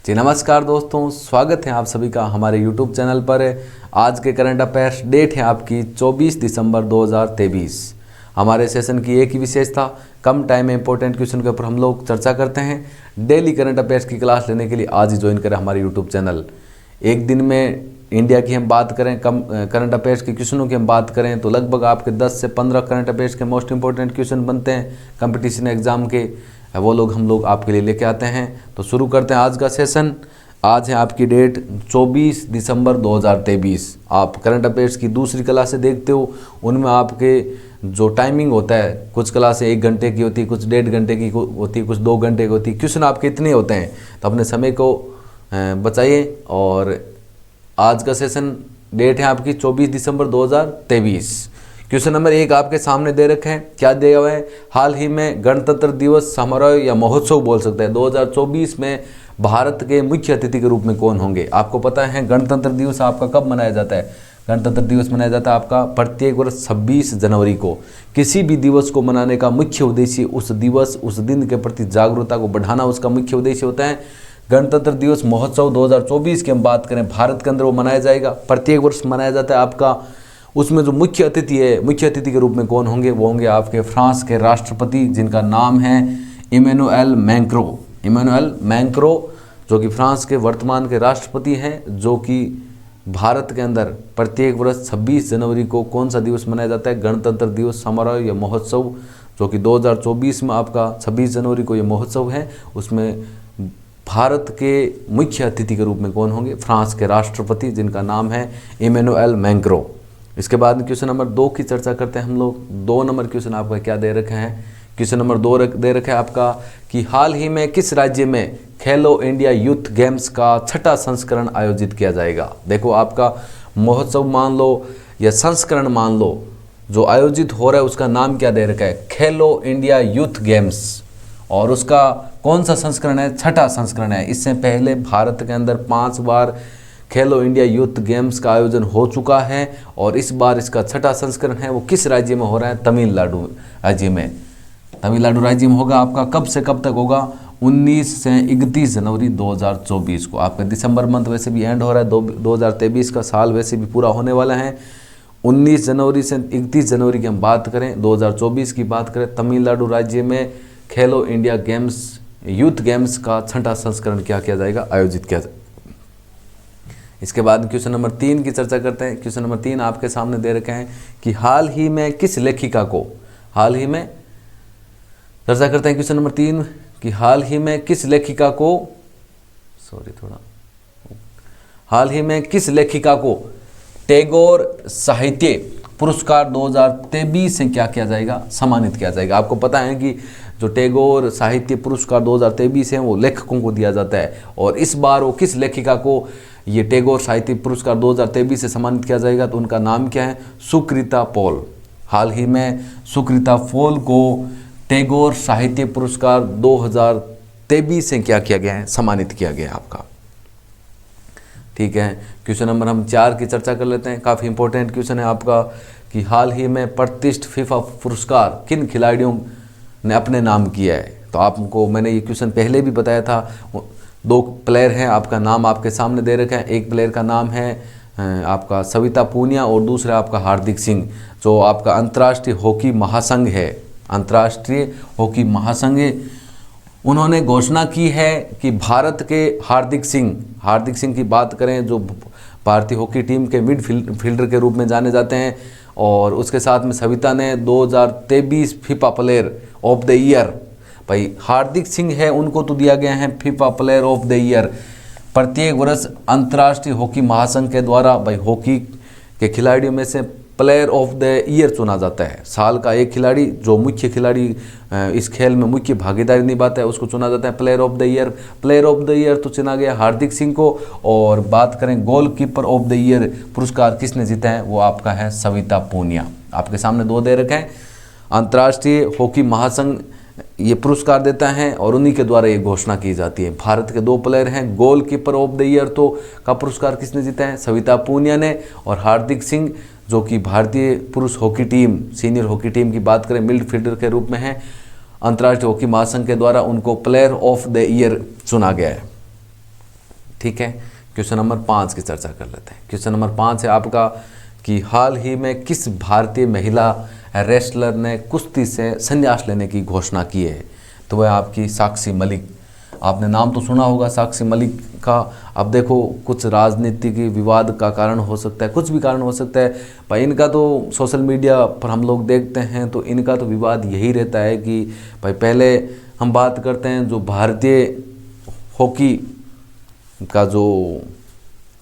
जी नमस्कार दोस्तों, स्वागत है आप सभी का हमारे YouTube चैनल पर। आज के करंट अफेयर्स डेट है आपकी 24 दिसंबर 2023। हमारे सेशन की एक ही विशेषता, कम टाइम में इंपॉर्टेंट क्वेश्चन के ऊपर हम लोग चर्चा करते हैं। डेली करंट अफेयर्स की क्लास लेने के लिए आज ही ज्वाइन करें हमारे YouTube चैनल। एक दिन में इंडिया की हम बात करें, कम करंट अफेयर्स के क्वेश्चनों की हम बात करें तो लगभग आपके 10 से 15 करंट अफेयर्स के मोस्ट इंपॉर्टेंट क्वेश्चन बनते हैं कंपटीशन एग्जाम के, वो लोग हम लोग आपके लिए लेके आते हैं। तो शुरू करते हैं आज का सेशन। आज है आपकी डेट 24 दिसंबर 2023। आप करंट अफेयर्स की दूसरी क्लासें देखते हो, उनमें आपके जो टाइमिंग होता है, कुछ क्लासें 1 घंटे की होती है, कुछ 1.5 घंटे की होती है, कुछ 2 घंटे की होती है। क्वेश्चन आपके इतने होते हैं, तो अपने समय को बचाइए। और आज का सेशन डेट है आपकी 24 दिसंबर 2023। क्वेश्चन नंबर 1 आपके सामने दे रखे हैं। क्या दिया हुआ है? हाल ही में गणतंत्र दिवस समारोह या महोत्सव बोल सकते हैं 2024 में भारत के मुख्य अतिथि के रूप में कौन होंगे? आपको पता है गणतंत्र दिवस आपका कब मनाया जाता है? गणतंत्र दिवस मनाया जाता है आपका प्रत्येक वर्ष 26 जनवरी को। किसी भी दिवस को मनाने का मुख्य उद्देश्य उस दिवस, उस दिन के प्रति जागरूकता को बढ़ाना उसका मुख्य उद्देश्य होता है। गणतंत्र दिवस महोत्सव 2024 की हम बात करें, भारत के अंदर वो मनाया जाएगा, प्रत्येक वर्ष मनाया जाता है आपका। उसमें जो मुख्य अतिथि है, मुख्य अतिथि के रूप में कौन होंगे? वो होंगे आपके फ्रांस के राष्ट्रपति, जिनका नाम है इमैनुएल मैक्रों। इमैनुएल मैक्रों जो कि फ्रांस के वर्तमान के राष्ट्रपति हैं, जो कि भारत के अंदर प्रत्येक वर्ष 26 जनवरी को कौन सा दिवस मनाया जाता है? गणतंत्र दिवस समारोह या महोत्सव, जो कि 2024 में आपका 26 जनवरी को ये महोत्सव है। उसमें भारत के मुख्य अतिथि के रूप में कौन होंगे? फ्रांस के राष्ट्रपति, जिनका नाम है इमैनुएल मैक्रों। इसके बाद क्वेश्चन नंबर 2 की चर्चा करते हैं हम लोग। 2 नंबर क्वेश्चन आपका क्या दे रखे हैं? क्वेश्चन नंबर 2 दे रखा है आपका कि हाल ही में किस राज्य में खेलो इंडिया यूथ गेम्स का 6ठा संस्करण आयोजित किया जाएगा? देखो, आपका महोत्सव मान लो या संस्करण मान लो, जो आयोजित हो रहा है उसका नाम क्या दे रखा है? खेलो इंडिया यूथ गेम्स। और उसका कौन सा संस्करण है? 6ठा संस्करण है। इससे पहले भारत के अंदर 5 बार खेलो इंडिया यूथ गेम्स का आयोजन हो चुका है और इस बार इसका 6ठा संस्करण है। वो किस राज्य में हो रहा है? तमिलनाडु राज्य में। तमिलनाडु राज्य में होगा। आपका कब से कब तक होगा? 19 से 31 जनवरी 2024 को। आपका दिसंबर मंथ वैसे भी एंड हो रहा है, 2023 का साल वैसे भी पूरा होने वाला है। 19 जनवरी से 31 जनवरी की हम बात करें, 2024 की बात करें, तमिलनाडु राज्य में खेलो इंडिया गेम्स यूथ गेम्स का 6ठा संस्करण क्या किया जाएगा? आयोजित किया जाएगा। इसके बाद क्वेश्चन नंबर 3 की चर्चा करते हैं। क्वेश्चन नंबर 3 आपके सामने दे रखे हैं कि हाल ही में किस लेखिका को, हाल ही में चर्चा करते हैं क्वेश्चन नंबर 3 कि हाल ही में किस लेखिका को, हाल ही में किस लेखिका को टैगोर साहित्य पुरस्कार 2023 से क्या किया जाएगा? सम्मानित किया जाएगा। आपको पता है कि जो टैगोर साहित्य पुरस्कार 2023 है वो लेखकों को दिया जाता है, और इस बार वो किस लेखिका को ये टैगोर साहित्य पुरस्कार 2023 से सम्मानित किया जाएगा? तो उनका नाम क्या है? सुकृता पॉल। हाल ही में सुकृता पॉल को टैगोर साहित्य पुरस्कार 2023 से क्या किया गया है? सम्मानित किया गया है आपका। ठीक है, क्वेश्चन नंबर हम 4 की चर्चा कर लेते हैं। काफ़ी इंपॉर्टेंट क्वेश्चन है आपका कि हाल ही में प्रतिष्ठित फीफा पुरस्कार किन खिलाड़ियों ने अपने नाम किया है? तो आपको मैंने ये क्वेश्चन पहले भी बताया था। 2 प्लेयर हैं, आपका नाम आपके सामने दे रखा है। एक प्लेयर का नाम है आपका सविता पूनिया और दूसरा आपका हार्दिक सिंह, जो आपका अंतर्राष्ट्रीय हॉकी महासंघ है, अंतर्राष्ट्रीय हॉकी महासंघ। उन्होंने घोषणा की है कि भारत के हार्दिक सिंह की बात करें, जो भारतीय हॉकी टीम के मिडफील्डर के रूप में जाने जाते हैं, और उसके साथ में सविता ने 2023 FIFA player of the year, भाई हार्दिक सिंह है, उनको तो दिया गया है FIFA player of the year. प्रत्येक वर्ष अंतर्राष्ट्रीय हॉकी महासंघ के द्वारा भाई हॉकी के खिलाड़ियों में से प्लेयर ऑफ द ईयर चुना जाता है। साल का एक खिलाड़ी, जो मुख्य खिलाड़ी इस खेल में मुख्य भागीदारी निभाता है, उसको चुना जाता है player of the year. Player of the year तो चुना गया हार्दिक सिंह को। और बात करें गोलकीपर ऑफ द ईयर पुरस्कार किसने जीता है? वो आपका है सविता पूनिया। आपके सामने 2 दे रखे हैं। अंतर्राष्ट्रीय हॉकी महासंघ ये पुरस्कार देता है और उन्हीं के द्वारा ये घोषणा की जाती है। भारत के 2 प्लेयर हैं। गोलकीपर ऑफ द ईयर तो का पुरस्कार किसने जीता है? सविता पूनिया ने। और हार्दिक सिंह, जो कि भारतीय पुरुष hockey team, senior hockey team की बात करें, मिडफील्डर के रूप में है, अंतर्राष्ट्रीय हॉकी महासंघ के द्वारा उनको प्लेयर ऑफ द ईयर चुना गया है। ठीक है, क्वेश्चन नंबर 5 की चर्चा कर लेते हैं। क्वेश्चन नंबर 5 है आपका कि हाल ही में किस भारतीय महिला रेसलर ने कुश्ती से संन्यास लेने की घोषणा की है? तो वह आपकी साक्षी मलिक। आपने नाम तो सुना होगा साक्षी मलिक का। अब देखो, कुछ राजनीतिक विवाद का कारण हो सकता है, कुछ भी कारण हो सकता है भाई। इनका तो सोशल मीडिया पर हम लोग देखते हैं तो इनका तो विवाद यही रहता है कि भाई पहले हम बात करते हैं जो भारतीय हॉकी का जो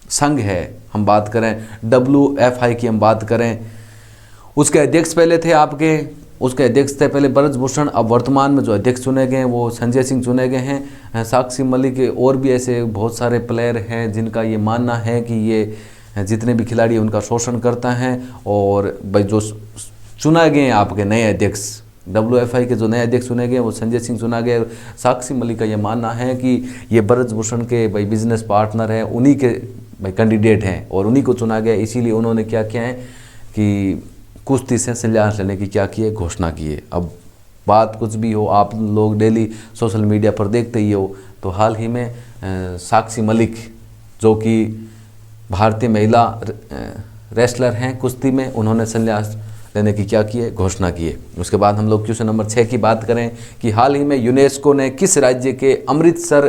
संघ है, हम बात करें WFI की, हम बात करें, उसके अध्यक्ष पहले थे आपके, उसके अध्यक्ष थे पहले ब्रजभूषण। अब वर्तमान में जो अध्यक्ष चुने गए हैं वो संजय सिंह चुने गए हैं। साक्षी मलिक और भी ऐसे बहुत सारे प्लेयर हैं जिनका ये मानना है कि ये जितने भी खिलाड़ी उनका शोषण करता है। और भाई जो चुना गए हैं आपके नए अध्यक्ष, WFI के जो नए अध्यक्ष चुने गए वो संजय सिंह चुना गए। साक्षी मलिक का ये मानना है कि ये ब्रजभूषण के भाई बिजनेस पार्टनर हैं, उन्हीं के भाई कैंडिडेट हैं और उन्हीं को चुना गया। इसीलिए उन्होंने क्या किया है कि कुश्ती से संन्यास लेने की क्या की है, घोषणा की है। अब बात कुछ भी हो, आप लोग डेली सोशल मीडिया पर देखते ही हो, तो हाल ही में साक्षी मलिक जो कि भारतीय महिला रेसलर हैं कुश्ती में, उन्होंने संन्यास लेने की क्या की है, घोषणा की है। उसके बाद हम लोग क्वेश्चन नंबर 6 की बात करें कि हाल ही में यूनेस्को ने किस राज्य के अमृतसर,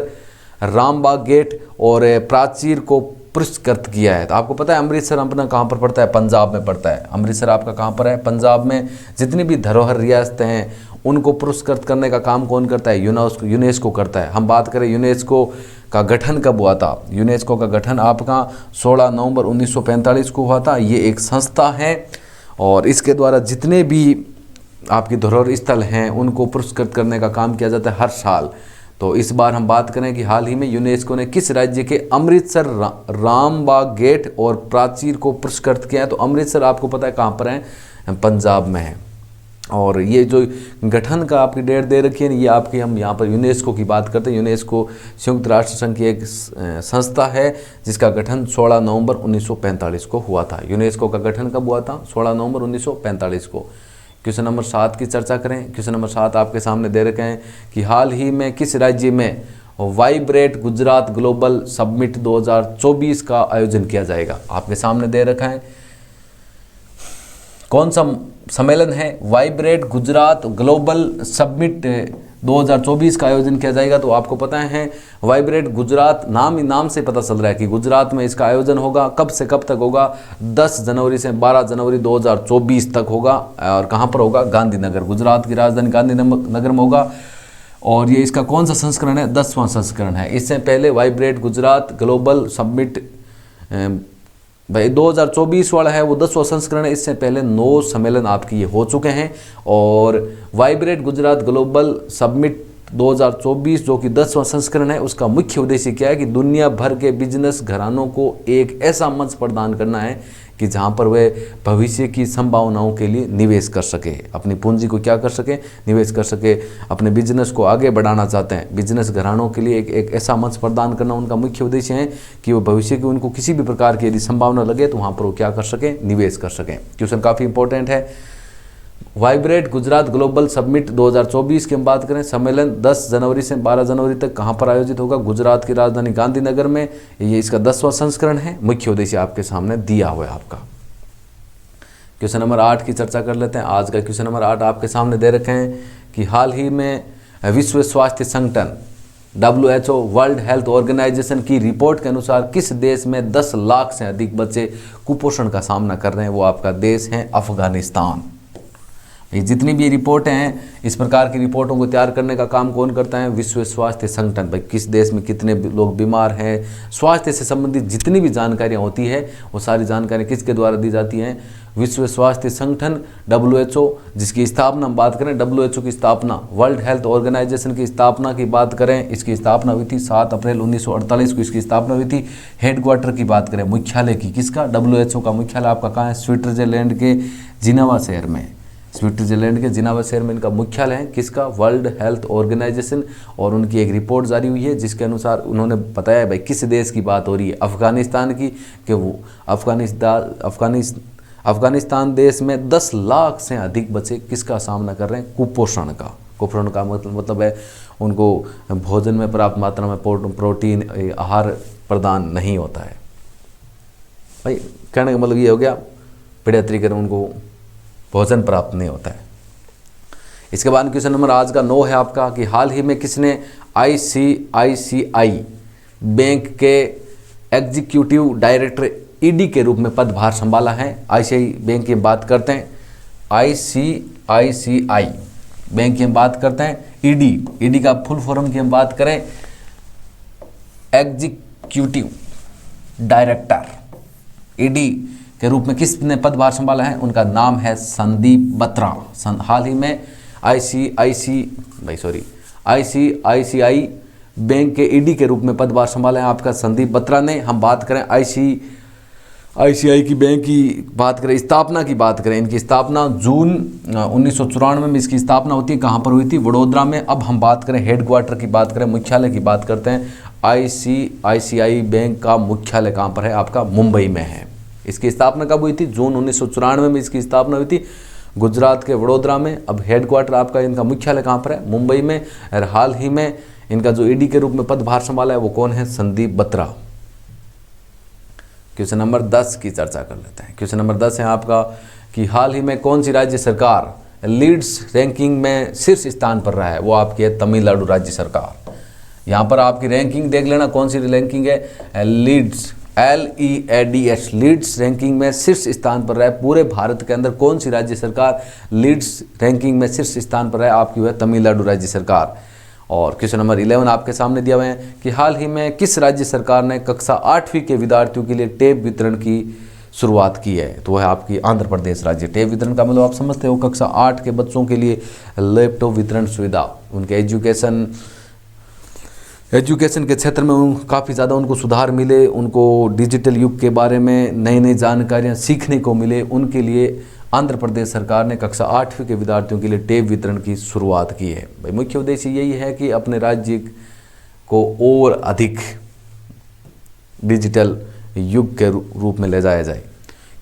रामबाग गेट और प्राचीर को पुरस्कृत किया है? तो आपको पता है अमृतसर अपना कहाँ पर पड़ता है? पंजाब में पड़ता है। अमृतसर आपका कहाँ पर है? पंजाब में। जितनी भी धरोहर रियासतें हैं उनको पुरस्कृत करने का काम कौन करता है? यूनेस्को करता है। हम बात करें यूनेस्को का गठन कब हुआ था? यूनेस्को का गठन आपका 16 नवंबर 1945 को हुआ था। ये एक संस्था है और इसके द्वारा जितने भी आपकी धरोहर स्थल हैं उनको पुरस्कृत करने का काम किया जाता है हर साल। तो इस बार हम बात करें कि हाल ही में यूनेस्को ने किस राज्य के अमृतसर, रामबाग गेट और प्राचीर को पुरस्कृत किया है? तो अमृतसर आपको पता है कहाँ पर है? पंजाब में है। और ये जो गठन का आपकी डेट दे रखी है, ये आपकी, हम यहाँ पर यूनेस्को की बात करते हैं। यूनेस्को संयुक्त राष्ट्र संघ की एक संस्था है जिसका गठन 16 नवंबर 1945 को हुआ था। यूनेस्को का गठन कब हुआ था? 16 नवंबर 1945 को। क्वेश्चन नंबर 7 की चर्चा करें। क्वेश्चन नंबर 7 आपके सामने दे रखे हैं कि हाल ही में किस राज्य में वाइब्रेट गुजरात ग्लोबल समिट 2024 का आयोजन किया जाएगा? आपके सामने दे रखा है कौन सा सम्मेलन है? वाइब्रेट गुजरात ग्लोबल समिट 2024 का आयोजन किया जाएगा। तो आपको पता है वाइब्रेट गुजरात, नाम ही नाम से पता चल रहा है कि गुजरात में इसका आयोजन होगा। कब से कब तक होगा? 10 जनवरी से 12 जनवरी 2024 तक होगा। और कहाँ पर होगा? गांधीनगर, गुजरात की राजधानी गांधीनगर में होगा। और ये इसका कौन सा संस्करण है? 10वां संस्करण है। इससे पहले वाइब्रेट गुजरात ग्लोबल समिट भाई 2024 वाला है वो 10वां संस्करण है। इससे पहले 9 सम्मेलन आपकी ये हो चुके हैं। और वाइब्रेट गुजरात ग्लोबल समिट 2024 जो कि 10वां संस्करण है, उसका मुख्य उद्देश्य क्या है कि दुनिया भर के बिजनेस घरानों को एक ऐसा मंच प्रदान करना है कि जहां पर वे भविष्य की संभावनाओं के लिए निवेश कर सके, अपनी पूंजी को क्या कर सके, निवेश कर सके, अपने बिजनेस को आगे बढ़ाना चाहते हैं। बिजनेस घरानों के लिए एक ऐसा मंच प्रदान करना उनका मुख्य उद्देश्य है कि वो भविष्य की उनको किसी भी प्रकार की यदि संभावना लगे तो वहाँ पर वो क्या कर सकें, निवेश कर सकें। क्वेश्चन काफ़ी इंपॉर्टेंट है। वाइब्रेट गुजरात ग्लोबल समिट 2024 की हम बात करें, सम्मेलन 10 जनवरी से 12 जनवरी तक कहाँ पर आयोजित होगा? गुजरात की राजधानी गांधीनगर में। ये इसका 10वां संस्करण है। मुख्य उद्देश्य आपके सामने दिया हुआ है आपका। क्वेश्चन नंबर 8 की चर्चा कर लेते हैं। आज का क्वेश्चन नंबर 8 आपके सामने दे रखे हैं कि हाल ही में विश्व स्वास्थ्य संगठन WHO वर्ल्ड हेल्थ ऑर्गेनाइजेशन की रिपोर्ट के अनुसार किस देश में 10 लाख से अधिक बच्चे कुपोषण का सामना कर रहे हैं? वो आपका देश है अफगानिस्तान। ये जितनी भी रिपोर्टें हैं, इस प्रकार की रिपोर्टों को तैयार करने का काम कौन करता है? विश्व स्वास्थ्य संगठन। भाई किस देश में कितने लोग बीमार हैं, स्वास्थ्य से संबंधित जितनी भी जानकारियाँ होती है वो सारी जानकारी किसके द्वारा दी जाती हैं? विश्व स्वास्थ्य संगठन WHO, जिसकी स्थापना हम बात करें, WHO की स्थापना, वर्ल्ड हेल्थ ऑर्गेनाइजेशन की स्थापना की बात करें, इसकी स्थापना हुई थी 7 अप्रैल 1948 को इसकी स्थापना हुई थी। हेडक्वार्टर की बात करें, मुख्यालय की, किसका? WHO का मुख्यालय आपका कहाँ है? स्विट्जरलैंड के जिनेवा शहर में। स्विट्जरलैंड के जिनेवा शहर में इनका मुख्यालय है, किसका? World Health Organization. और उनकी एक रिपोर्ट जारी हुई है जिसके अनुसार उन्होंने बताया भाई किस देश की बात हो रही है, अफगानिस्तान की, कि वो अफगानिस्तान देश में 10 लाख से अधिक बच्चे किसका सामना कर रहे हैं? कुपोषण का। कुपोषण का मतलब है उनको भोजन में पर्याप्त मात्रा में प्रोटीन, आहार प्रदान नहीं होता है। भाई कहने का मतलब ये हो गया, बढ़िया तरीके से उनको भोजन प्राप्त नहीं होता है। इसके बाद क्वेश्चन नंबर आज का 9 है आपका कि हाल ही में किसने आईसीआईसीआई बैंक के एग्जीक्यूटिव डायरेक्टर ईडी के रूप में पदभार संभाला है। आईसीआई बैंक की बात करते हैं, आईसीआईसीआई बैंक की हम बात करते हैं, ईडी का फुल फॉर्म की हम बात करें, एग्जीक्यूटिव डायरेक्टर ईडी के रूप में किसने पदभार संभाला है, उनका नाम है संदीप बत्रा। हाल ही में आईसीआईसीआई बैंक के ईडी के रूप में पदभार संभाला है आपका संदीप बत्रा ने। हम बात करें आईसीआई की बैंक की बात करें, स्थापना की बात करें, इनकी स्थापना जून 1994 में इसकी स्थापना होती है। कहाँ पर हुई थी, वडोदरा में। अब हम बात करें हेडक्वार्टर की बात करें, मुख्यालय की बात करते हैं। आईसीआईसीआई बैंक का मुख्यालय कहाँ पर है आपका, मुंबई में है। इसकी स्थापना कब हुई थी, जून 1994 में इसकी स्थापना हुई थी गुजरात के वडोदरा में। अब हेडक्वार्टर आपका, इनका मुख्यालय कहाँ पर है, मुंबई में। और हाल ही में इनका जो ईडी के रूप में पदभार संभाला है वो कौन है, संदीप बत्रा। क्वेश्चन नंबर 10 की चर्चा कर लेते हैं। क्वेश्चन नंबर 10 है आपका कि हाल ही में कौन सी राज्य सरकार लीड्स रैंकिंग में शीर्ष स्थान पर रहा है, वो आपकी है तमिलनाडु राज्य सरकार। यहाँ पर आपकी रैंकिंग देख लेना, कौन सी रैंकिंग है, लीड्स LEADS लीड्स रैंकिंग में शीर्ष स्थान पर रहा है। पूरे भारत के अंदर कौन सी राज्य सरकार लीड्स रैंकिंग में शीर्ष स्थान पर है, आपकी है तमिलनाडु राज्य सरकार। और क्वेश्चन नंबर 11 आपके सामने दिया हुआ है कि हाल ही में किस राज्य सरकार ने कक्षा 8वीं के विद्यार्थियों के लिए टैब वितरण की शुरुआत की है, तो वह है आपकी आंध्र प्रदेश राज्य। टैब वितरण का मतलब आप समझते हो, कक्षा 8 के बच्चों के लिए लैपटॉप वितरण सुविधा, उनके एजुकेशन के क्षेत्र में काफ़ी ज़्यादा उनको सुधार मिले, उनको डिजिटल युग के बारे में नई नई जानकारियाँ सीखने को मिले, उनके लिए आंध्र प्रदेश सरकार ने कक्षा 8वीं के विद्यार्थियों के लिए टैब वितरण की शुरुआत की है। भाई मुख्य उद्देश्य यही है कि अपने राज्य को और अधिक डिजिटल युग के रूप में ले जाया जाए।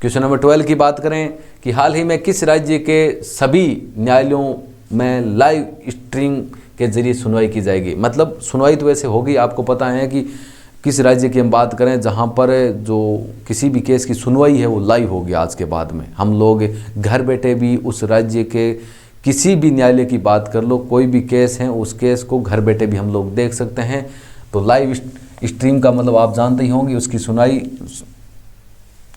क्वेश्चन नंबर 12 की बात करें कि हाल ही में किस राज्य के सभी न्यायालयों में लाइव स्ट्रीमिंग के जरिए सुनवाई की जाएगी। मतलब सुनवाई तो वैसे होगी, आपको पता है कि किस राज्य की हम बात करें जहां पर जो किसी भी केस की सुनवाई है वो लाइव होगी। आज के बाद में हम लोग घर बैठे भी उस राज्य के किसी भी न्यायालय की बात कर लो, कोई भी केस है उस केस को घर बैठे भी हम लोग देख सकते हैं। तो लाइव स्ट्रीम का मतलब आप जानते ही होंगे, उसकी सुनवाई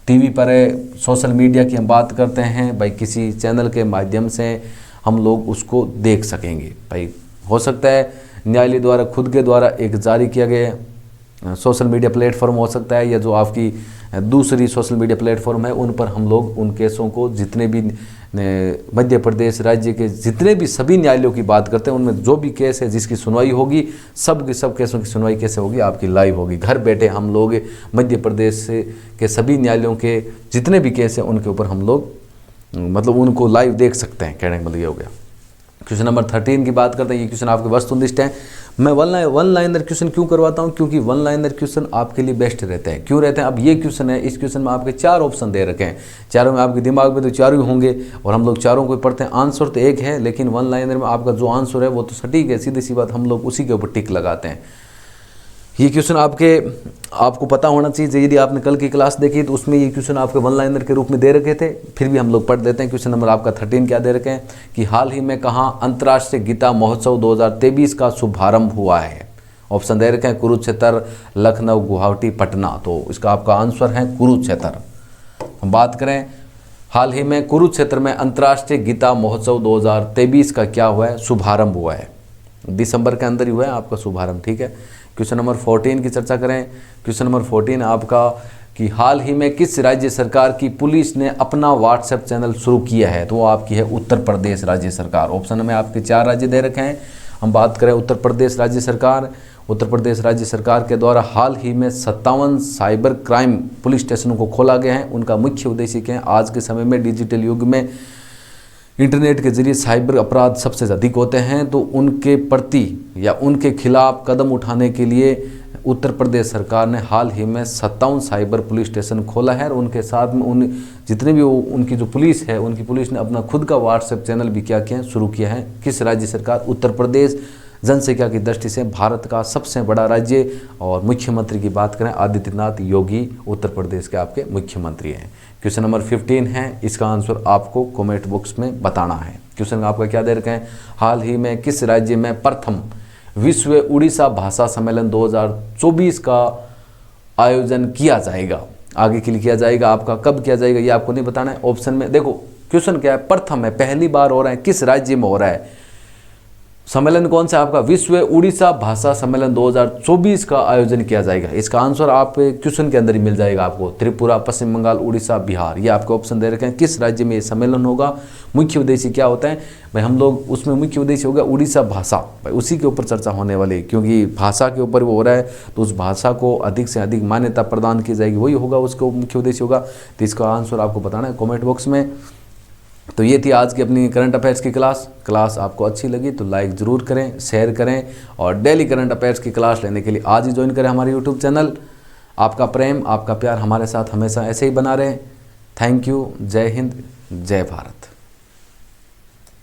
टीवी पर है, सोशल मीडिया की हम बात करते हैं, भाई किसी चैनल के माध्यम से हम लोग उसको देख सकेंगे। भाई हो सकता है न्यायालय द्वारा खुद के द्वारा एक जारी किया गया सोशल मीडिया प्लेटफॉर्म हो सकता है, या जो आपकी दूसरी सोशल मीडिया प्लेटफॉर्म है उन पर हम लोग उन केसों को, जितने भी मध्य प्रदेश राज्य के जितने भी सभी न्यायालयों की बात करते हैं उनमें जो भी केस है जिसकी सुनवाई होगी, सब केसों की सुनवाई कैसे होगी, आपकी लाइव होगी। घर बैठे हम लोग मध्य प्रदेश के सभी न्यायालयों के जितने भी केस हैं उनके ऊपर हम लोग मतलब उनको लाइव देख सकते हैं, कहने का मतलब ये हो गया। क्वेश्चन नंबर 13 की बात करते हैं। ये क्वेश्चन आपके वस्तुनिष्ठ है। मैं वन लाइनर क्वेश्चन क्यों करवाता हूँ, क्योंकि वन लाइनर क्वेश्चन आपके लिए बेस्ट रहते हैं। क्यों रहते हैं, अब ये क्वेश्चन है, इस क्वेश्चन में आपके 4 ऑप्शन दे रखे हैं, चारों में आपके दिमाग में तो चारों ही होंगे और हम लोग चारों को पढ़ते हैं। आंसर तो एक है, लेकिन वन लाइनर में आपका जो आंसर है वो तो सटीक है, सीधी सी बात, हम लोग उसी के ऊपर टिक लगाते हैं। ये क्वेश्चन आपको पता होना चाहिए। यदि आपने कल की क्लास देखी तो उसमें ये क्वेश्चन आपके वन लाइनर के रूप में दे रखे थे, फिर भी हम लोग पढ़ लेते हैं। क्वेश्चन नंबर आपका 13 क्या दे रखे हैं कि हाल ही में कहाँ अंतर्राष्ट्रीय गीता महोत्सव 2023 का शुभारंभ हुआ है। ऑप्शन दे रखे हैं कुरुक्षेत्र, लखनऊ, गुवाहाटी, पटना। तो इसका आपका आंसर है कुरुक्षेत्र। हम बात करें हाल ही में कुरुक्षेत्र में अंतर्राष्ट्रीय गीता महोत्सव 2023 का क्या हुआ है, शुभारंभ हुआ है। दिसंबर के अंदर ही हुआ है आपका शुभारंभ, ठीक है। क्वेश्चन नंबर 14 की चर्चा करें। क्वेश्चन नंबर 14 आपका कि हाल ही में किस राज्य सरकार की पुलिस ने अपना व्हाट्सएप चैनल शुरू किया है, तो वो आपकी है उत्तर प्रदेश राज्य सरकार। ऑप्शन में आपके 4 राज्य दे रखे हैं। हम बात करें उत्तर प्रदेश राज्य सरकार। उत्तर प्रदेश राज्य सरकार के द्वारा हाल ही में 57 साइबर क्राइम पुलिस स्टेशनों को खोला गया है। उनका मुख्य उद्देश्य क्या है, आज के समय में डिजिटल युग में इंटरनेट के जरिए साइबर अपराध सबसे अधिक होते हैं, तो उनके प्रति या उनके खिलाफ कदम उठाने के लिए उत्तर प्रदेश सरकार ने हाल ही में 57 साइबर पुलिस स्टेशन खोला है। और उनके साथ में उन जितने भी उनकी जो पुलिस है, उनकी पुलिस ने अपना खुद का व्हाट्सएप चैनल भी क्या किया है, शुरू किया है। किस राज्य सरकार, उत्तर प्रदेश। जनसंख्या की दृष्टि से भारत का सबसे बड़ा राज्य। और मुख्यमंत्री की बात करें, आदित्यनाथ योगी उत्तर प्रदेश के आपके मुख्यमंत्री हैं। क्वेश्चन नंबर 15 है, इसका आंसर आपको कमेंट बॉक्स में बताना है। क्वेश्चन आपका क्या दे रखे हैं, हाल ही में किस राज्य में प्रथम विश्व उड़ीसा भाषा सम्मेलन 2024 का आयोजन किया जाएगा? आगे के लिए किया जाएगा, आपका कब किया जाएगा ये आपको नहीं बताना है। ऑप्शन में देखो क्वेश्चन क्या है, प्रथम है, पहली बार हो रहा है, किस राज्य में हो रहा है सम्मेलन, कौन सा आपका विश्व उड़ीसा भाषा सम्मेलन 2024 का आयोजन किया जाएगा। इसका आंसर आप क्वेश्चन के अंदर ही मिल जाएगा आपको, त्रिपुरा, पश्चिम बंगाल, उड़ीसा, बिहार, ये आपके ऑप्शन दे रखे हैं। किस राज्य में ये सम्मेलन होगा, मुख्य उद्देश्य क्या होता है भाई, हम लोग उसमें मुख्य उद्देश्य होगा उड़ीसा भाषा, भाई उसी के ऊपर चर्चा होने वाली, क्योंकि भाषा के ऊपर वो हो रहा है तो उस भाषा को अधिक से अधिक मान्यता प्रदान की जाएगी, वही होगा उसको मुख्य उद्देश्य होगा। तो इसका आंसर आपको बताना है कॉमेंट बॉक्स में। तो ये थी आज की अपनी करंट अफेयर्स की क्लास आपको अच्छी लगी तो लाइक ज़रूर करें, शेयर करें, और डेली करंट अफेयर्स की क्लास लेने के लिए आज ही ज्वाइन करें हमारे यूट्यूब चैनल। आपका प्रेम, आपका प्यार हमारे साथ हमेशा ऐसे ही बना रहे। Thank you. जय हिंद, जय भारत।